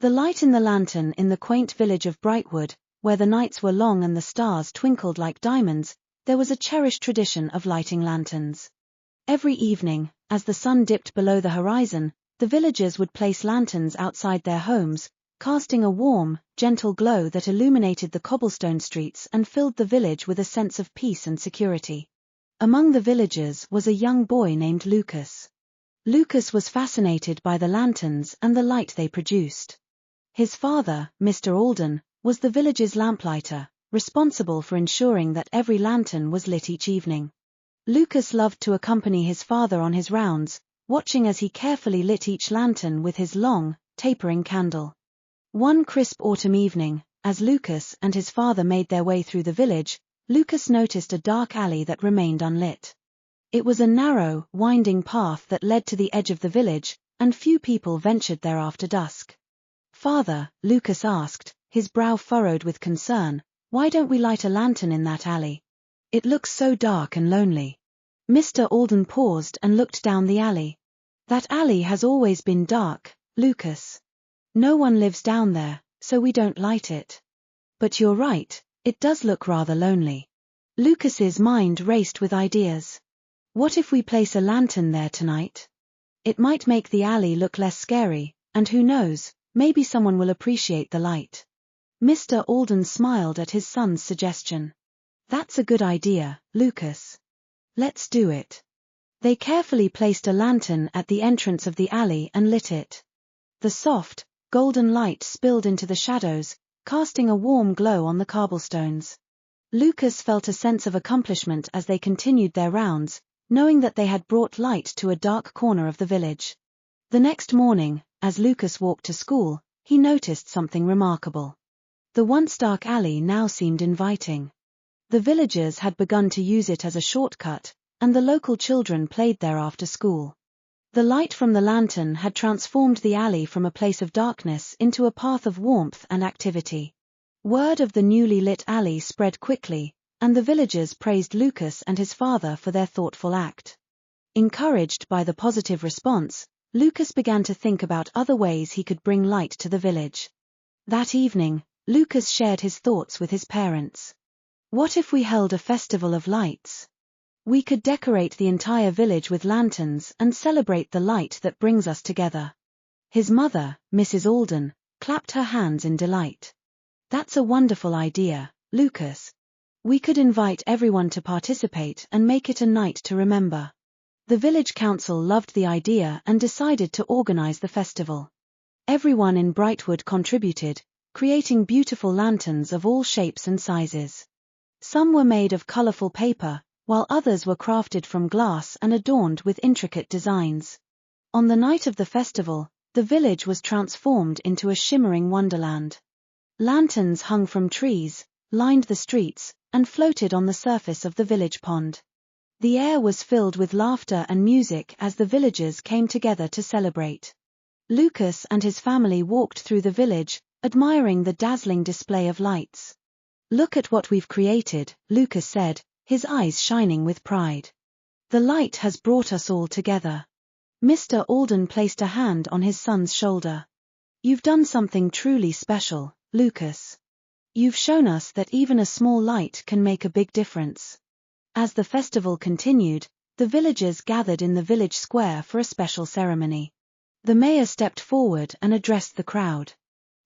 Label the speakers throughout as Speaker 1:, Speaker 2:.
Speaker 1: The light in the lantern in the quaint village of Brightwood, where the nights were long and the stars twinkled like diamonds, there was a cherished tradition of lighting lanterns. Every evening, as the sun dipped below the horizon, the villagers would place lanterns outside their homes, casting a warm, gentle glow that illuminated the cobblestone streets and filled the village with a sense of peace and security. Among the villagers was a young boy named Lucas. Lucas was fascinated by the lanterns and the light they produced. His father, Mr. Alden, was the village's lamplighter, responsible for ensuring that every lantern was lit each evening. Lucas loved to accompany his father on his rounds, watching as he carefully lit each lantern with his long, tapering candle. One crisp autumn evening, as Lucas and his father made their way through the village, Lucas noticed a dark alley that remained unlit. It was a narrow, winding path that led to the edge of the village, and few people ventured there after dusk. "Father," Lucas asked, his brow furrowed with concern, "why don't we light a lantern in that alley? It looks so dark and lonely." Mr. Alden paused and looked down the alley. "That alley has always been dark, Lucas. No one lives down there, so we don't light it. But you're right, it does look rather lonely." Lucas's mind raced with ideas. "What if we place a lantern there tonight? It might make the alley look less scary, and who knows, maybe someone will appreciate the light." Mr. Alden smiled at his son's suggestion. "That's a good idea, Lucas. Let's do it." They carefully placed a lantern at the entrance of the alley and lit it. The soft, golden light spilled into the shadows, casting a warm glow on the cobblestones. Lucas felt a sense of accomplishment as they continued their rounds, knowing that they had brought light to a dark corner of the village. The next morning, as Lucas walked to school, he noticed something remarkable. The once dark alley now seemed inviting. The villagers had begun to use it as a shortcut, and the local children played there after school. The light from the lantern had transformed the alley from a place of darkness into a path of warmth and activity. Word of the newly lit alley spread quickly, and the villagers praised Lucas and his father for their thoughtful act. Encouraged by the positive response, Lucas began to think about other ways he could bring light to the village. That evening, Lucas shared his thoughts with his parents. "What if we held a festival of lights? We could decorate the entire village with lanterns and celebrate the light that brings us together." His mother, Mrs. Alden, clapped her hands in delight. "That's a wonderful idea, Lucas. We could invite everyone to participate and make it a night to remember." The village council loved the idea and decided to organize the festival. Everyone in Brightwood contributed, creating beautiful lanterns of all shapes and sizes. Some were made of colorful paper, while others were crafted from glass and adorned with intricate designs. On the night of the festival, the village was transformed into a shimmering wonderland. Lanterns hung from trees, lined the streets, and floated on the surface of the village pond. The air was filled with laughter and music as the villagers came together to celebrate. Lucas and his family walked through the village, admiring the dazzling display of lights. "Look at what we've created," Lucas said, his eyes shining with pride. "The light has brought us all together." Mr. Alden placed a hand on his son's shoulder. "You've done something truly special, Lucas. You've shown us that even a small light can make a big difference." As the festival continued, the villagers gathered in the village square for a special ceremony. The mayor stepped forward and addressed the crowd.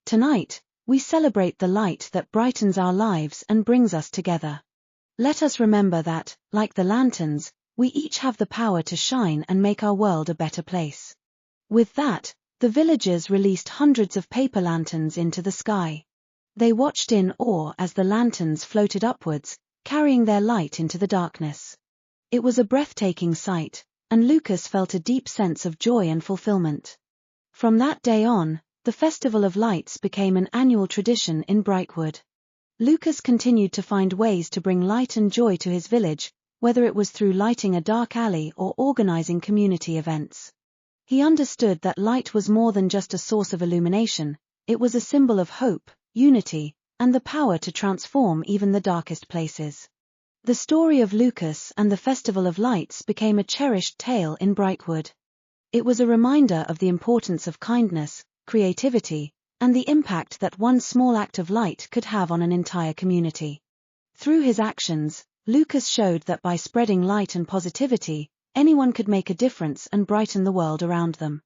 Speaker 1: "Tonight, we celebrate the light that brightens our lives and brings us together. Let us remember that, like the lanterns, we each have the power to shine and make our world a better place." With that, the villagers released hundreds of paper lanterns into the sky. They watched in awe as the lanterns floated upwards, carrying their light into the darkness. It was a breathtaking sight, and Lucas felt a deep sense of joy and fulfillment. From that day on, the Festival of Lights became an annual tradition in Brightwood. Lucas continued to find ways to bring light and joy to his village, whether it was through lighting a dark alley or organizing community events. He understood that light was more than just a source of illumination, it was a symbol of hope, unity, and the power to transform even the darkest places. The story of Lucas and the Festival of Lights became a cherished tale in Brightwood. It was a reminder of the importance of kindness, creativity, and the impact that one small act of light could have on an entire community. Through his actions, Lucas showed that by spreading light and positivity, anyone could make a difference and brighten the world around them.